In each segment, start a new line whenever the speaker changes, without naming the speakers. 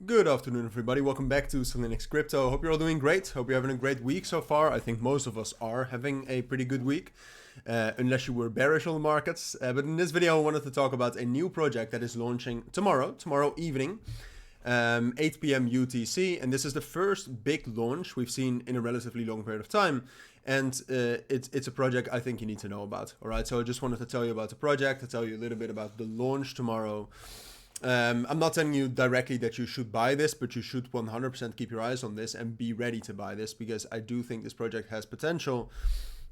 Good afternoon, everybody. Welcome back to Cilinix Crypto. Hope you're all doing great. Hope you're having a great week so far. I think most of us are having a pretty good week, unless you were bearish on the markets. But in this video, I wanted to talk about a new project that is launching tomorrow evening, 8 p.m. UTC. And this is the first big launch we've seen in a relatively long period of time. And it's a project I think you need to know about. All right, so I just wanted to tell you about the project, to tell you a little bit about the launch tomorrow. I'm not telling you directly that you should buy this, but you should 100% keep your eyes on this and be ready to buy this, because I do think this project has potential.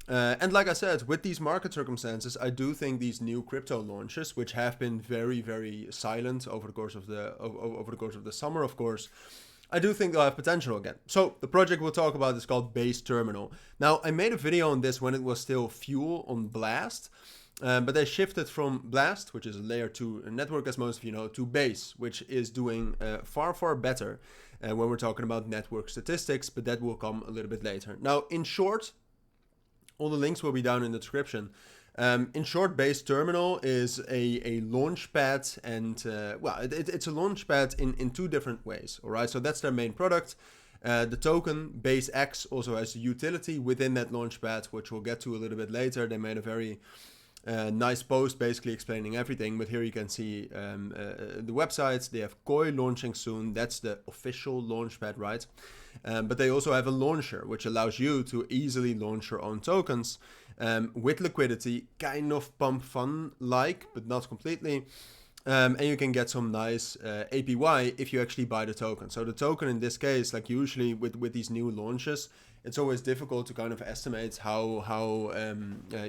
And like I said, with these market circumstances, I do think these new crypto launches, which have been very, very silent over the course of the summer, of course, I do think they'll have potential again. So the project we'll talk about is called Base Terminal. Now, I made a video on this when it was still Fuel on Blast. But they shifted from Blast, which is a layer 2 network, as most of you know, to Base, which is doing far, far better when we're talking about network statistics, but that will come a little bit later. Now, in short, all the links will be down in the description. In short, Base Terminal is a launch pad, and it's a launch pad in two different ways, all right? So that's their main product. The token BASEX also has a utility within that launch pad, which we'll get to a little bit later. They made a very nice post basically explaining everything, but here you can see the websites. They have Koi launching soon. That's the official launchpad, right? But they also have a launcher, which allows you to easily launch your own tokens with liquidity, kind of pump fun like, but not completely. And you can get some nice APY if you actually buy the token. So the token in this case, like usually with these new launches, it's always difficult to kind of estimate how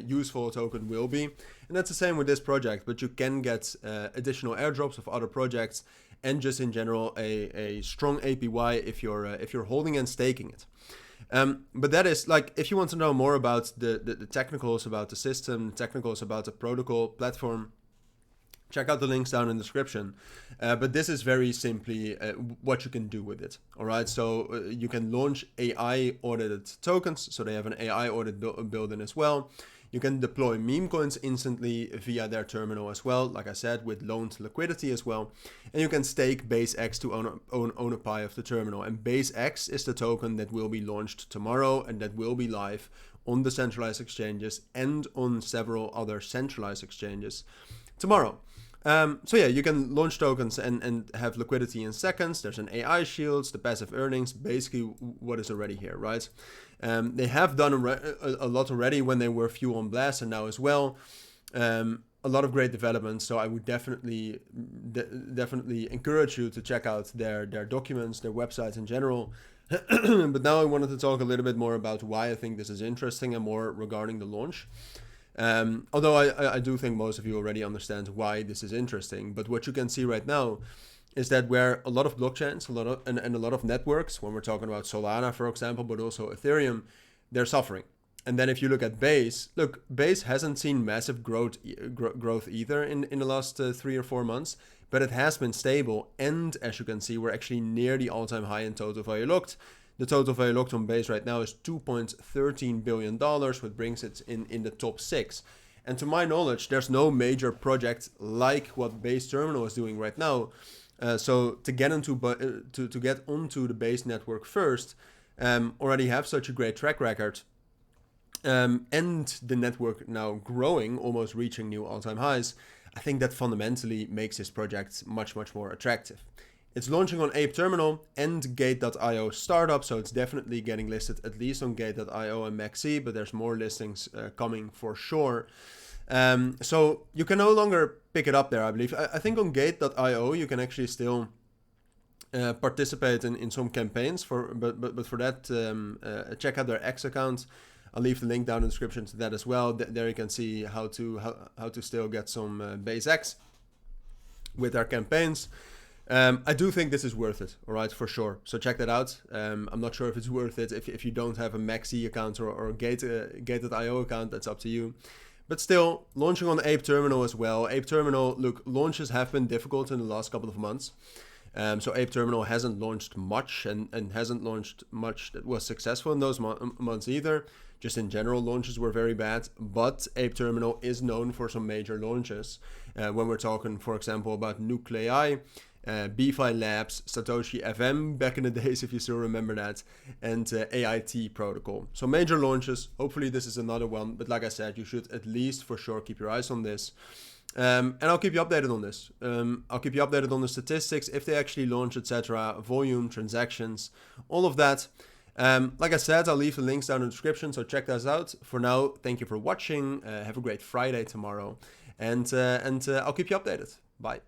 useful a token will be. And that's the same with this project, but you can get additional airdrops of other projects and just in general a strong APY if you're holding and staking it. But that is like, if you want to know more about the technicals about the system, technicals about the protocol platform, check out the links down in the description. But this is very simply what you can do with it. All right, so you can launch AI audited tokens. So they have an AI audit built-in as well. You can deploy meme coins instantly via their terminal as well, like I said, with loaned liquidity as well. And you can stake BaseX to own a pie of the terminal. And BaseX is the token that will be launched tomorrow and that will be live on the centralized exchanges and on several other centralized exchanges tomorrow. So yeah, you can launch tokens and have liquidity in seconds. There's an AI shields, the passive earnings, basically what is already here, right? They have done a lot already when they were Fuel on Blast and now as well. A lot of great developments, so I would definitely encourage you to check out their documents, their websites in general. But now I wanted to talk a little bit more about why I think this is interesting and more regarding the launch. Although I do think most of you already understand why this is interesting, but what you can see right now is that where a lot of blockchains, a lot of networks, when we're talking about Solana, for example, but also Ethereum, they're suffering. And then if you look at Base, Base hasn't seen massive growth either in the last 3 or 4 months, but it has been stable. And as you can see, we're actually near the all-time high in total value locked. The total value locked on Base right now is $2.13 billion, which brings it in the top 6. And to my knowledge, there's no major project like what Base Terminal is doing right now. So to get onto the Base network first, already have such a great track record, and the network now growing, almost reaching new all-time highs, I think that fundamentally makes this project much, much more attractive. It's launching on Ape Terminal and Gate.io startup, so it's definitely getting listed at least on Gate.io and Maxi, but there's more listings coming for sure. So you can no longer pick it up there, I believe. I think on Gate.io you can actually still participate in some campaigns, but for that, check out their X account. I'll leave the link down in the description to that as well. There you can see how to still get some BaseX with our campaigns. I do think this is worth it, all right, for sure. So check that out. I'm not sure if it's worth it if you don't have a Maxi account or a Gate.io account. That's up to you. But still, launching on Ape Terminal as well. Ape Terminal, look, launches have been difficult in the last couple of months. So Ape Terminal hasn't launched much and hasn't launched much that was successful in those months either. Just in general, launches were very bad, but Ape Terminal is known for some major launches. When we're talking, for example, about Nuclei, BFI Labs, Satoshi FM back in the days, if you still remember that, and AIT protocol. So major launches. Hopefully this is another one, but like I said, you should at least for sure keep your eyes on this. And I'll keep you updated on this. I'll keep you updated on the statistics, if they actually launch, etc., volume, transactions, all of that. Like I said, I'll leave the links down in the description, so check those out. For now, thank you for watching. Have a great Friday tomorrow, and I'll keep you updated. Bye.